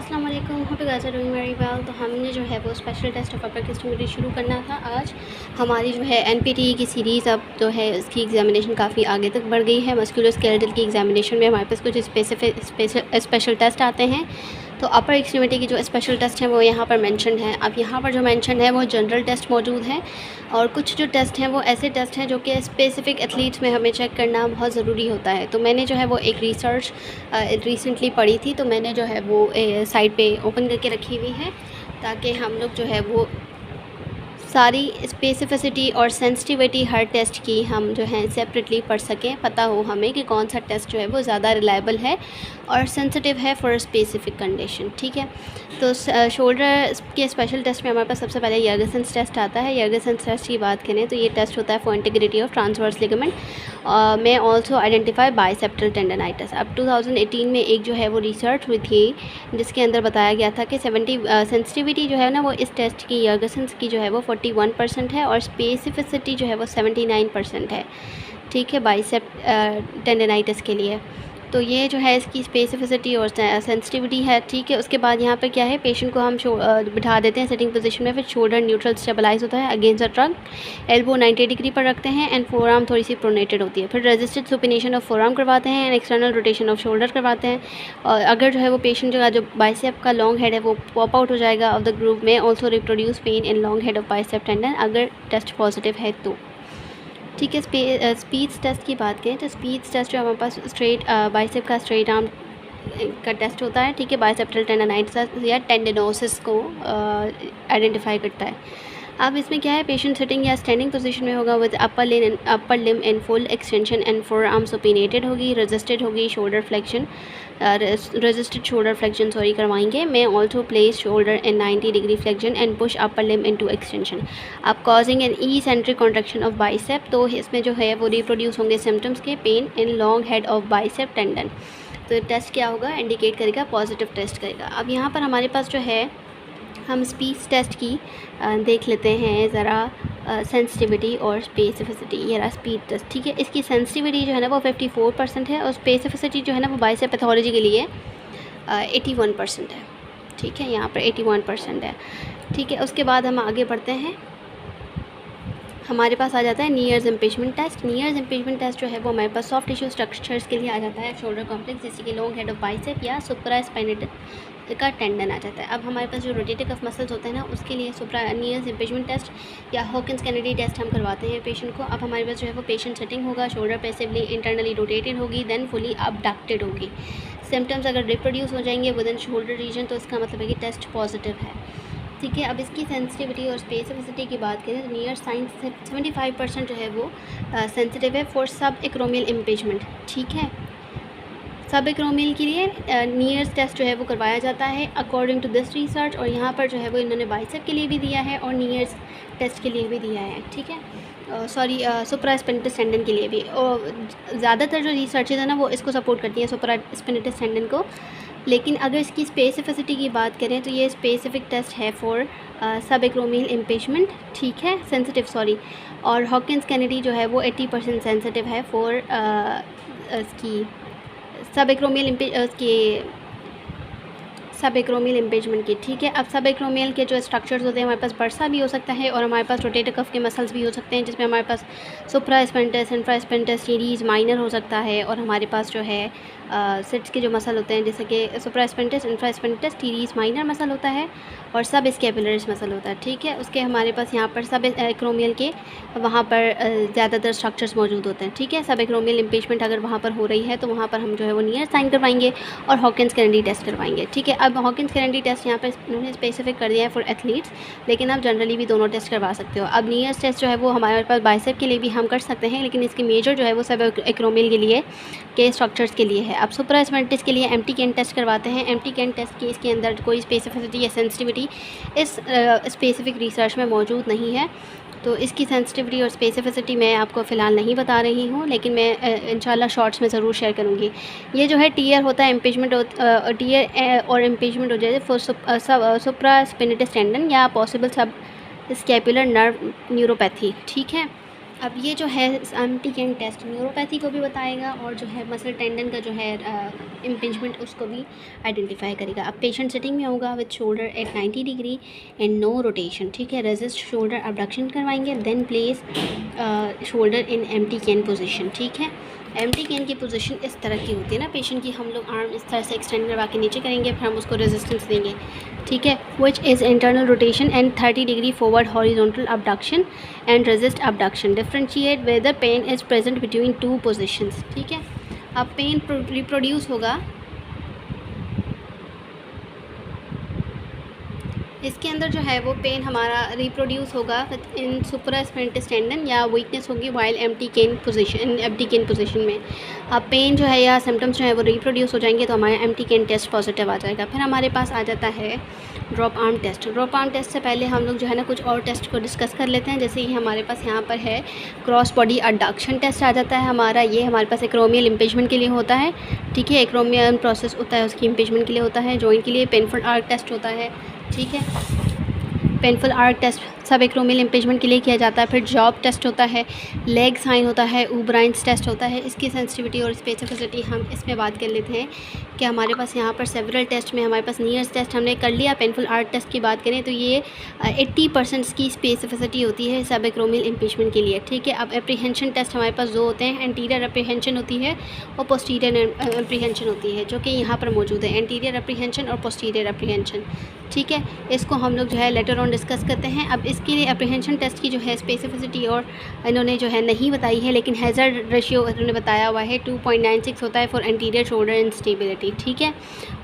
अस्सलाम वालेकुम, hope you guys are doing very well. तो हमने जो है वो special test of upper extremity शुरू करना था आज। हमारी जो है एनपीटीई की सीरीज़ अब जो है उसकी एग्जामिनेशन काफ़ी आगे तक बढ़ गई है। मस्कुलोस्केलेटल की एग्जामिनेशन में हमारे पास कुछ स्पेशल टेस्ट आते हैं। तो अपर एक्सट्रीमिटी की जो स्पेशल टेस्ट हैं वो यहाँ पर मेंशन है। अब यहाँ पर जो मेंशन है वो जनरल टेस्ट मौजूद है, और कुछ जो टेस्ट हैं वो ऐसे टेस्ट हैं जो कि स्पेसिफ़िक एथलीट्स में हमें चेक करना बहुत ज़रूरी होता है। तो मैंने जो है वो एक रिसर्च रिसेंटली पढ़ी थी, तो मैंने जो है वो साइट पे ओपन करके रखी हुई है ताकि हम लोग जो है वो सारी स्पेसिफिसिटी और सेंसिटिविटी हर टेस्ट की हम जो है सेपरेटली पढ़ सकें, पता हो हमें कि कौन सा टेस्ट जो है वो ज़्यादा रिलायबल है और सेंसिटिव है फॉर स्पेसिफिक कंडीशन। ठीक है, तो शोल्डर के स्पेशल टेस्ट में हमारे पास सबसे पहले यर्गेसन्स टेस्ट आता है। यर्गेसन्स टेस्ट की बात करें तो ये टेस्ट होता है for integrity of transverse ligament में ऑल्सो आइडेंटिफाई बाइसेप्टल टेंडनाइटिस। अब 2018 में एक जो है वो रिसर्च हुई थी जिसके अंदर बताया गया था कि 70 सेंसिटिविटी जो है ना वो इस टेस्ट की यर्गेसन्स की जो है वो 41% है और स्पेसिफिसिटी जो है वो 79% है। ठीक है, बाइसेप्ट टेंडनाइटिस के लिए। तो ये जो है इसकी स्पेसिफिसिटी और सेंसिटिविटी है। ठीक है, उसके बाद यहाँ पे क्या है, पेशेंट को हम बिठा देते हैं सिटिंग पोजीशन में, फिर शोल्डर न्यूट्रल स्टेबलाइज होता है against the trunk, elbow 90 degree पर रखते हैं एंड फोर आर्म थोड़ी सी प्रोनेटेड होती है। फिर resisted supination of four arm करवाते हैं and external rotation off shoulder करवाते हैं। और अगर जो है वो पेशेंट जो बाइसेप का लॉन्ग हेड है वो पॉप आउट हो जाएगा ऑफ द ग्रुप में also reproduce pen in long head of bicep tendon अगर टेस्ट पॉजिटिव है तो। ठीक है, स्पीच टेस्ट की बात करें तो स्पीच टेस्ट जो हमारे पास स्ट्रेट बाइसेप का स्ट्रेट आर्म का टेस्ट होता है। ठीक है, बाइसेप्टल टेंडनाइटिस या टेंडनोसिस को आइडेंटिफाई करता है। अब इसमें क्या है, पेशेंट सिटिंग या स्टैंडिंग पोजीशन में होगा with upper limb in full extension and fore arm supinated होगी, रेजिस्टेड होगी, shoulder flexion resisted shoulder flexion करवाएंगे। मैं also place shoulder in 90 degree flexion and push upper limb into extension. अब causing an eccentric contraction of bicep, तो इसमें जो है वो रिप्रोड्यूस होंगे सिम्टम्स के pain in long head of bicep tendon. तो टेस्ट क्या होगा, इंडिकेट करेगा पॉजिटिव टेस्ट करेगा। अब यहाँ पर हमारे पास जो है हम स्पीच टेस्ट की देख लेते हैं ज़रा सेंसिटिविटी और स्पेसिफिसिटी। ये रहा स्पीच टेस्ट। ठीक है, इसकी सेंसिटिविटी जो है ना वो 54% है और स्पेसिफिसिटी जो है ना वो बाइसेप पैथोलॉजी के लिए 81% है। ठीक है, यहाँ पर 81% है। ठीक है, उसके बाद हम आगे बढ़ते हैं, हमारे पास आ जाता है नी ईयर्स इम्पीचमेंट टेस्ट। नी ईयर्स इम्पीचमेंट टेस्ट जो है वो हमारे पास सॉफ्ट टिश्यू स्ट्रक्चर्स के लिए आ जाता है शोल्डर कॉम्प्लेक्स, जैसे कि लॉन्ग हेड ऑफ बाइसेप या सुप्रास्पाइनेटल का टेंडन आ जाता है। अब हमारे पास जो रोटेटिव कफ मसल्स होते हैं ना उसके लिए नी ईयर्स इम्पीचमेंट टेस्ट या हॉकिंस कैनेडी टेस्ट हम करवाते हैं पेशेंट को। अब हमारे पास जो है वो पेशेंट सिटिंग होगा, शोल्डर पैसिवली इंटरनली रोटेटेड होगी, देन फुली अबडक्टेड होगी। सिम्टम्स अगर रिप्रोड्यूस हो जाएंगे विद इन शोल्डर रीजन तो इसका मतलब है कि टेस्ट पॉजिटिव है। ठीक है, अब इसकी सेंसिटिविटी और स्पेसिफिसिटी की बात करें तो नियर साइंस 75% जो है वो सेंसिटिव है फॉर सब एक्रोमियल इम्पीचमेंट। ठीक है, सब एक्रोमियल के लिए नियर्स टेस्ट जो है वो करवाया जाता है अकॉर्डिंग टू दिस रिसर्च, और यहाँ पर जो है वो इन्होंने बाइसेप के लिए भी दिया है और नियर्स टेस्ट के लिए भी दिया है। ठीक है, सुप्रास्पाइनेटस टेंडन के लिए भी, और ज़्यादातर जो रिसर्चेज है ना वो इसको सपोर्ट करती हैं सुप्रास्पाइनेटस टेंडन को। लेकिन अगर इसकी स्पेसिफिसिटी की बात करें तो ये स्पेसिफिक टेस्ट है फॉर सब एक्रोमियल इम्पीचमेंट। ठीक है, सेंसिटिव और हॉकिंस कैनेडी जो है वो 80% सेंसिटिव है फॉर इसकी सब एक्रोमियल इम्पीचमेंट की। ठीक है, अब सब एक्रोमियल के जो स्ट्रक्चर्स होते हैं हमारे पास बर्सा भी हो सकता है और हमारे पास रोटेटिव कफ के मसल्स भी हो सकते हैं, जिसमें हमारे पास सुप्रास्पाइनेटस, इंफ्रास्पाइनेटस, टीरीज माइनर हो सकता है, और हमारे पास जो है सिट्स के जो मसल होते हैं जैसे कि supraspinatus, infraspinatus, teres minor muscle होता है और सब स्कैपुलरिस मसल होता है। ठीक है, उसके हमारे पास यहाँ पर सब एक्रोमियल के वहाँ पर ज़्यादातर स्ट्रक्चर्स मौजूद होते हैं। ठीक है, सब एक्रोमियल इम्पीचमेंट अगर वहाँ पर हो रही है तो वहाँ पर हम जो है वो नियर साइन करवाएंगे और हॉकिंस कैनेडी टेस्ट करवाएंगे। ठीक है, अब हॉकिंस कैनेडी टेस्ट यहाँ पर उन्होंने स्पेसिफिक कर दिया है फॉर एथलीट्स, लेकिन आप जनरली भी दोनों टेस्ट करवा सकते हो। अब नियर टेस्ट जो है वो हमारे पास बाइसेप के लिए भी हम कर सकते हैं, लेकिन इसकी मेजर जो है वो सब एक्रोमियल के लिए के स्ट्रक्चर्स के लिए है। अब सुप्रास्पाइनेटस के लिए एम्प्टी कैन टेस्ट करवाते हैं। एम्प्टी कैन टेस्ट की इसके अंदर कोई स्पेसिफिसिटी या सेंसिटिविटी इस स्पेसिफिक रिसर्च में मौजूद नहीं है, तो इसकी सेंसिटिविटी और स्पेसिफिसिटी मैं आपको फ़िलहाल नहीं बता रही हूँ, लेकिन मैं इंशाल्लाह शॉर्ट्स में ज़रूर शेयर करूँगी। ये जो है टीयर होता है इम्पीचमेंट टीयर और इम्पीचमेंट हो जाए फॉर सुप्रास्पाइनेटस टेंडन या पॉसिबल सब स्कैपुलर नर्व न्यूरोपैथी। ठीक है, अब ये जो है एम्प्टी कैन टेस्ट न्यूरोपैथी को भी बताएगा और जो है मसल टेंडन का जो है इम्पिंजमेंट उसको भी आइडेंटिफाई करेगा। अब पेशेंट सिटिंग में होगा with shoulder at 90 degree and no rotation, ठीक है। रेजिस्ट शोल्डर अबडक्शन करवाएंगे, then place shoulder in empty can position, ठीक है। एम्प्टी कैन की पोजीशन इस तरह की होती है ना पेशेंट की, हम लोग आर्म इस तरह से एक्सटेंड करवा के नीचे करेंगे, फिर हम उसको रेजिस्टेंस देंगे, ठीक है। Which is internal rotation and 30 degree forward horizontal abduction and resist abduction, differentiate whether pain is present between two positions, ठीक है। अब पेन रिप्रोड्यूस होगा, इसके अंदर जो है वो पेन हमारा रिप्रोड्यूस होगा इन सुप्रास्पेंटिस टेंडन, या वीकनेस होगी वाइल एम्प्टी कैन पोजीशन में। अब पेन जो है या सिम्टम्स जो है वो रिप्रोड्यूस हो जाएंगे तो हमारा एम्प्टी कैन टेस्ट पॉजिटिव आ जाएगा। फिर हमारे पास आ जाता है drop arm test. Drop arm test से पहले हम लोग जो है ना कुछ और टेस्ट को डिस्कस कर लेते हैं। जैसे कि हमारे पास यहाँ पर है क्रॉस बॉडी अडक्शन टेस्ट आ जाता है हमारा, ये हमारे पास एक्रोमियल इम्पेजमेंट के लिए होता है, ठीक है। एक्रोमियल प्रोसेस होता है उसकी इम्पेजमेंट के लिए होता है। जॉइंट के लिए पेनफुल आर्क टेस्ट होता है, ठीक है। पेनफुल आर्क टेस्ट सब एक्रोमियल इम्पेजमेंट के लिए किया जाता है। फिर जॉब टेस्ट होता है, लेग साइन होता है, उब्राइंस टेस्ट होता है। इसकी सेंसिटिविटी और स्पेसिफिसिटी हम इसमें बात कर लेते हैं कि हमारे पास यहाँ पर सेवरल टेस्ट में हमारे पास नियर्स टेस्ट हमने कर लिया। पेनफुल आर्क टेस्ट की बात करें तो ये 80% की स्पेसिफिसिटी होती है सब एक्रोमियल इम्पेजमेंट के लिए, ठीक है। अब एप्रीहेंशन टेस्ट हमारे पास दो होते हैं, एंटीरियर एप्रीहेंशन होती है और पोस्टीरियर एप्रीहेंशन होती है, जो कि यहाँ पर मौजूद है, एंटीरियर एप्रीहेंशन और पोस्टीरियर एप्रीहेंशन, ठीक है। इसको हम लोग जो है लेटर ऑन डिस्कस करते हैं। अब इसके लिए एप्रीहेंशन टेस्ट की जो है स्पेसिफिसिटी और इन्होंने जो है नहीं बताई है, लेकिन हैज़र्ड रेशियो इन्होंने बताया हुआ है 2.96 होता है फॉर एंटीरियर शोल्डर इंस्टेबिलिटी, ठीक है।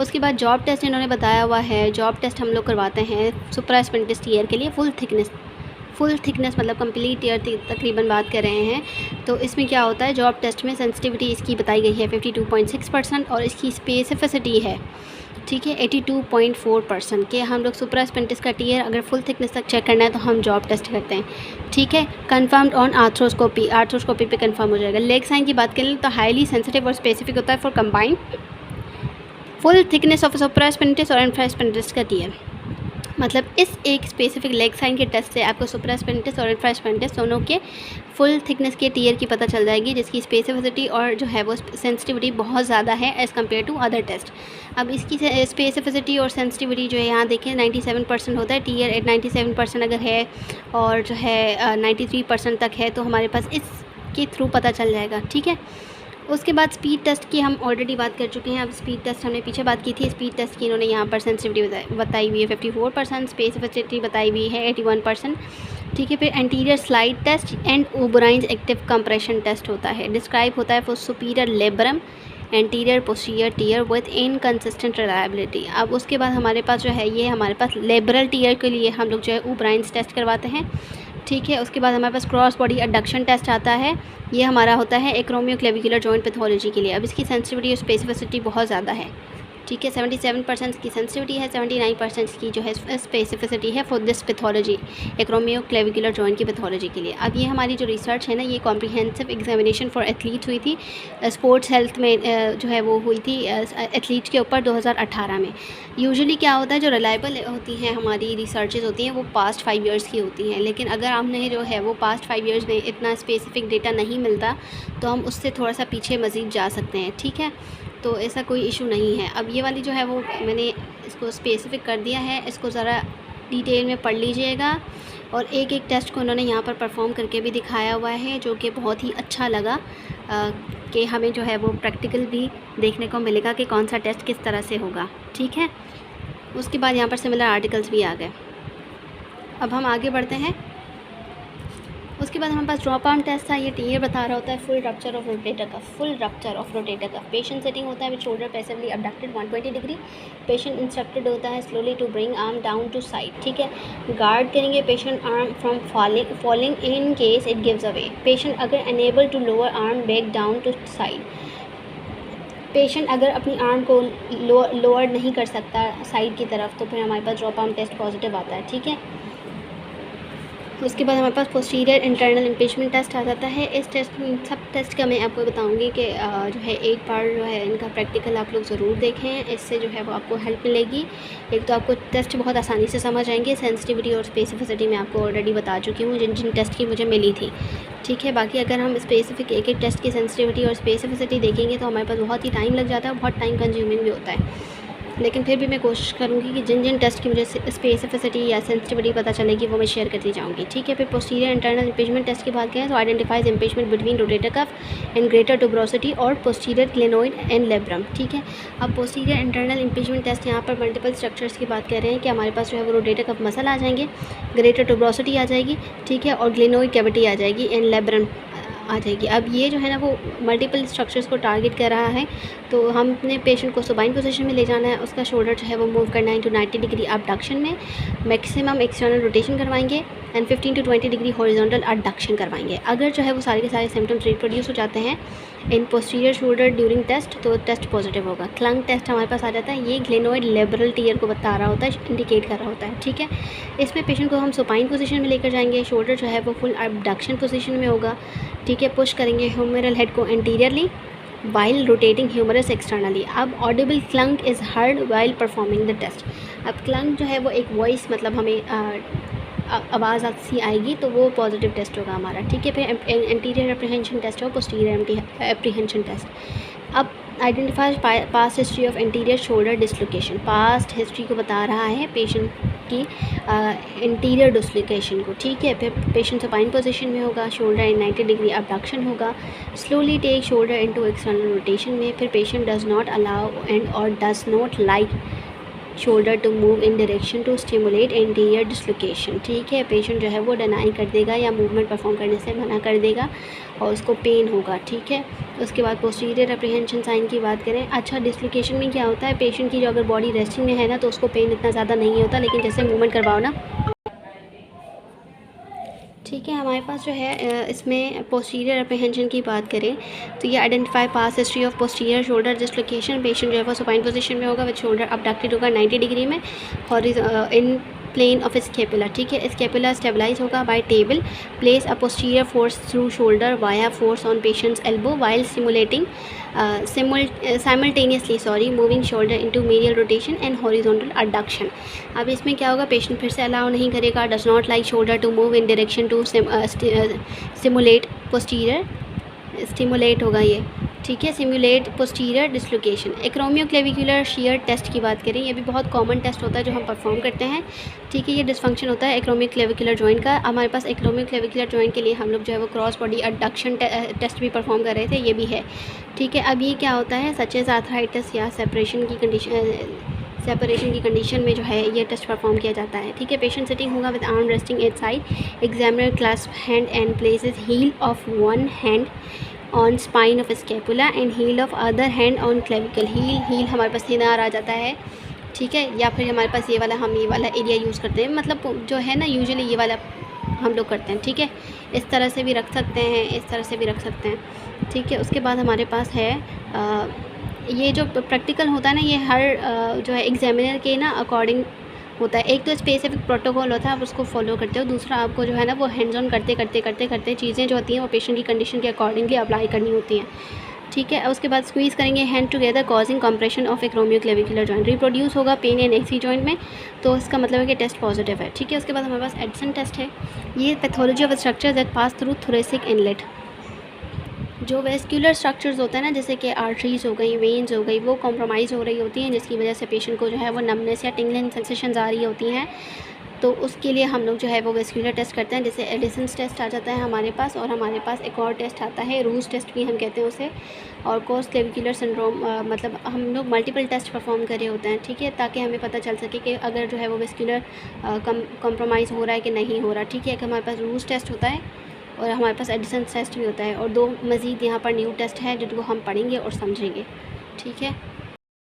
उसके बाद जॉब टेस्ट इन्होंने बताया हुआ है। जॉब टेस्ट हम लोग करवाते हैं सुप्रास्पेंटिस टीयर के लिए फुल थिकनेस मतलब कंप्लीट टीयर तकरीबन बात कर रहे हैं। तो इसमें क्या होता है, जॉब टेस्ट में सेंसिटिविटी इसकी बताई गई है 52.6% और इसकी स्पेसिफिसिटी है, ठीक है, 82.4% के। हम लोग सुप्रास्पेंटिस का टीयर अगर फुल थिकनेस तक चेक करना है तो हम जॉब टेस्ट करते हैं, ठीक है। कंफर्म्ड ऑन आर्थ्रोस्कोपी पे कंफर्म हो जाएगा। लेग साइन की बात करें तो हाईली सेंसिटिव और स्पेसिफिक होता है for combined full thickness of supraspinatus और इंफ्रास्पेंटिस का टीयर। मतलब इस एक स्पेसिफिक लेग साइन के टेस्ट से आपको सुप्रास्पेंटिस और इंफ्रास्पेंटिस दोनों के फुल थिकनेस के टीयर की पता चल जाएगी, जिसकी स्पेसिफिसिटी और जो है वो सेंसिटिविटी बहुत ज़्यादा है as compare to other test. अब इसकी स्पेसिफिसिटी और सेंसिटिविटी जो है यहाँ देखिए 97% होता है, टीयर एट 97% अगर है और जो है 93% तक है तो हमारे पास इसके थ्रू पता चल जाएगा, ठीक है। उसके बाद स्पीड टेस्ट की हम ऑलरेडी बात कर चुके हैं। अब स्पीड टेस्ट हमने पीछे बात की थी। स्पीड टेस्ट की इन्होंने यहाँ पर सेंसिटिविटी बताई हुई है 54%, स्पेसिफिसिटी बताई हुई है 81%, ठीक है। फिर anterior slide test and O'Brien's active compression test होता है। डिस्क्राइब होता है for superior labrum anterior posterior tear with inconsistent reliability. अब उसके बाद हमारे पास जो है ये हमारे पास लेबरल टीयर के लिए हम लोग जो है ओबराइंस टेस्ट करवाते हैं, ठीक है। उसके बाद हमारे पास क्रॉस बॉडी अडक्शन टेस्ट आता है, ये हमारा होता है एक्रोमियोक्लेविकुलर जॉइंट पैथोलॉजी के लिए। अब इसकी सेंसिटिविटी और स्पेसिफिसिटी बहुत ज़्यादा है, ठीक है। 77% की सेंसिटिविटी है, 79% की जो है स्पेसिफिसिटी है for this pathology, acromioclavicular joint की पैथोलॉजी के लिए। अब ये हमारी जो रिसर्च है ना, ये कॉम्प्रिहेंसिव एग्जामिनेशन फॉर एथलीट हुई थी, स्पोर्ट्स हेल्थ में जो है वो हुई थी एथलीट के ऊपर 2018 में। यूजुअली क्या होता है, जो रिलायबल होती हैं हमारी रिसर्चेज होती हैं वो पास्ट 5 ईयर्स की होती हैं, लेकिन अगर हमने जो है वो पास्ट 5 ईयर्स में इतना स्पेसिफिक डेटा नहीं मिलता तो हम उससे थोड़ा सा पीछे मज़ीद जा सकते हैं, ठीक है। तो ऐसा कोई इशू नहीं है। अब ये वाली जो है वो मैंने इसको स्पेसिफिक कर दिया है, इसको ज़रा डिटेल में पढ़ लीजिएगा। और एक एक टेस्ट को उन्होंने यहाँ पर परफॉर्म करके भी दिखाया हुआ है, जो कि बहुत ही अच्छा लगा कि हमें जो है वो प्रैक्टिकल भी देखने को मिलेगा कि कौन सा टेस्ट किस तरह से होगा, ठीक है। उसके बाद यहाँ पर सिमिलर आर्टिकल्स भी आ गए। अब हम आगे बढ़ते हैं। उसके बाद हमारे पास ड्रॉप आर्म टेस्ट था। ये टीयर बता रहा होता है full rupture of rotator cuff. Patient setting होता है with shoulder passively abducted 120 degree. Patient instructed होता है slowly to bring arm down to side, ठीक है। गार्ड करेंगे patient arm from falling in case it gives away. Patient अगर unable to lower arm back down to side, patient अगर अपनी arm को lower नहीं कर सकता साइड की तरफ तो फिर हमारे पास ड्रॉप आर्म टेस्ट पॉजिटिव आता है, ठीक है। उसके बाद हमारे पास पोस्टीरियर इंटरनल इम्पीचमेंट टेस्ट आ जाता है। इस टेस्ट सब टेस्ट का मैं आपको बताऊंगी कि जो है एक बार जो है इनका प्रैक्टिकल आप लोग ज़रूर देखें, इससे जो है वो आपको हेल्प मिलेगी। एक तो आपको टेस्ट बहुत आसानी से समझ आएंगे, सेंसिटिविटी और स्पेसिफिसिटी मैं आपको ऑलरेडी बता चुकी हूँ जिन जिन टेस्ट की मुझे मिली थी, ठीक है। बाकी अगर हम स्पेसिफिक एक एक टेस्ट की सेंसिटिविटी और स्पेसिफिसिटी देखेंगे तो हमारे पास बहुत ही टाइम लग जाता है, बहुत टाइम कंज्यूमिंग भी होता है। लेकिन फिर भी मैं कोशिश करूँगी कि जिन जिन टेस्ट की मुझे स्पेसिफिसिटी या सेंसिटिविटी पता चलेगी वो मैं शेयर करती जाऊँगी, ठीक है। फिर पोस्टीरियर इंटरनल इम्पीचमेंट टेस्ट की बात करें तो identifies impingement between rotator cuff and greater tuberosity और पोस्टीरियर ग्लेनोइड एंड लेब्रम, ठीक है। अब पोस्टीरियर इंटरनल इम्पीचमेंट टेस्ट यहाँ पर मल्टीपल स्ट्रक्चर्स की बात कर रहे हैं कि हमारे पास जो है वो रोटेटर कफ मसल आ जाएंगे, ग्रेटर ट्यूबरोसिटी आ जाएगी, ठीक है, और ग्लेनोइड कैविटी आ जाएगी एंड लेब्रम आ जाएगी। अब ये जो है ना वो मल्टीपल स्ट्रक्चर्स को टारगेट कर रहा है, तो हम अपने पेशेंट को सुबाइन पोजीशन में ले जाना है, उसका शोल्डर जो है वो मूव करना है टू 90 डिग्री अबडक्शन में, मैक्सिमम एक्सटर्नल रोटेशन करवाएंगे and 15 to 20 degree horizontal abduction करवाएंगे। अगर जो है वो सारे के सारे सिम्टम्स रिप्रोड्यूस हो जाते हैं इन पोस्टीरियर शोल्डर ड्यूरिंग टेस्ट तो टेस्ट पॉजिटिव होगा। क्लंग टेस्ट हमारे पास आ जाता है, ये ग्लेनोइड लेबरल टीयर को बता रहा होता है, इंडिकेट कर रहा होता है, ठीक है। इसमें पेशेंट को हम सुपाइन पोजीशन में लेकर जाएंगे, शोल्डर जो है वो फुल अबडक्शन पोजीशन में होगा, ठीक है। पुश करेंगे ह्यूमरल हेड को anteriorly while rotating humerus externally. अब audible clunk is heard while performing the test. अब क्लंग जो है वो एक वॉइस मतलब हमें आवाज़ सी आएगी तो वो पॉजिटिव टेस्ट होगा हमारा, ठीक है। फिर एंटीरियर एप्रीहेंशन टेस्ट हो, पोस्टीरियर एप्रीहेंशन टेस्ट। अब identify past history of anterior shoulder dislocation, past history को बता रहा है पेशेंट की इंटीरियर डिसलोकेशन को, ठीक है। फिर पेशेंट सुपाइन पोजीशन में होगा, शोल्डर इन 90 डिग्री अबडक्शन होगा, slowly take shoulder into external rotation में। फिर patient does not allow and और does not like shoulder to move in direction to stimulate anterior dislocation, ठीक है। पेशेंट जो है वो डिनाई कर देगा या मूवमेंट परफॉर्म करने से मना कर देगा और उसको पेन होगा, ठीक है। उसके बाद पोस्टीरियर एप्रीहेंशन साइन की बात करें, अच्छा डिसलोकेशन में क्या होता है, पेशेंट की जो अगर बॉडी रेस्टिंग में है ना तो उसको पेन इतना ज़्यादा नहीं होता, लेकिन जैसे मूवमेंट करवाओ ना, ठीक है। हमारे पास जो है इसमें पोस्टीरियर एप्रीहेंशन की बात करें तो ये identify pass history of posterior shoulder dislocation. Patient जो है वो सुपाइन पोजीशन में होगा विद शोल्डर अबडक्टेड होगा 90 डिग्री में और इन प्लेन ऑफ स्केपुला, ठीक है। स्केपुला स्टेबलाइज होगा by table, place a posterior force through shoulder via force on patient's elbow while simulating simultaneously moving shoulder into medial rotation and horizontal adduction. अब इसमें क्या होगा, पेशेंट फिर से अलाउ नहीं करेगा, does not like shoulder to move in direction to simulate posterior, stimulate होगा ये, ठीक है, simulate posterior dislocation. Acromioclavicular shear test की बात करें, ये भी बहुत कॉमन टेस्ट होता है जो हम परफॉर्म करते हैं, ठीक है। ये डिसफंक्शन होता है एक्रोमियोक्लेविकुलर जॉइंट का। हमारे पास एक्रोमियोक्लेविकुलर जॉइंट के लिए हम लोग जो है वो क्रॉस बॉडी अडक्शन टेस्ट भी परफॉर्म कर रहे थे, ये भी है, ठीक है। अब ये क्या होता है, सच एज आर्थराइटिस या सेपरेशन की कंडीशन में जो है ये टेस्ट परफॉर्म किया जाता है, ठीक है। पेशेंट सिटिंग होगा with arm resting at side, examiner clasp hand and places heel of one hand on spine of scapula and heel of other hand on clavicle. Heel हमारे पास थिनार आ जाता है, ठीक है, या फिर हमारे पास हम ये वाला एरिया यूज़ करते हैं, मतलब जो है ना यूजुअली ये वाला हम लोग करते हैं, ठीक है। इस तरह से भी रख सकते हैं, इस तरह से भी रख सकते हैं, ठीक है। उसके बाद हमारे पास है ये जो प्रैक्टिकल होता है ना, ये हर जो है एग्जामिनर के ना अकॉर्डिंग होता है। एक तो स्पेसिफिक प्रोटोकॉल होता है, आप उसको फॉलो करते हो, दूसरा आपको जो है ना वो हैंड्स ऑन करते चीज़ें जो होती हैं वो पेशेंट की कंडीशन के अकॉर्डिंगली अप्लाई करनी होती हैं, ठीक है। उसके बाद स्क्वीज़ करेंगे hand together causing compression of acromioclavicular joint, reproduce होगा पेन एंड एक्सी जॉइंट में, तो इसका मतलब है कि टेस्ट पॉजिटिव है, ठीक है। उसके बाद हमारे पास एडसन टेस्ट है, ये pathology of structure that pass through thoracic inlet. जो वेस्कुलर स्ट्रक्चर्स होता है ना, जैसे कि आर्टरीज हो गई, वेन्स हो गई, वो कॉम्प्रोमाइज़ हो रही होती हैं, जिसकी वजह से पेशेंट को जो है वो नमनेस या टिंगलिंग सेंसेशंस आ रही होती हैं, तो उसके लिए हम लोग जो है वो वेस्कुलर टेस्ट करते हैं, जैसे एडिसन्स टेस्ट आ जाता है हमारे पास, और हमारे पास एक और टेस्ट आता है रूज टेस्ट भी हम कहते हैं उसे, और कोर्स क्लेविकुलर सिंड्रोम, मतलब हम लोग मल्टीपल टेस्ट परफॉर्म करे होते हैं, ठीक है, ताकि हमें पता चल सके कि अगर जो है वो वेस्कुलर कॉम्प्रोमाइज़ हो रहा है कि नहीं हो रहा, ठीक है। कि हमारे पास रूज टेस्ट होता है और हमारे पास एडिसन टेस्ट भी होता है, और दो मज़ीद यहाँ पर न्यू टेस्ट है जिनको हम पढ़ेंगे और समझेंगे, ठीक है।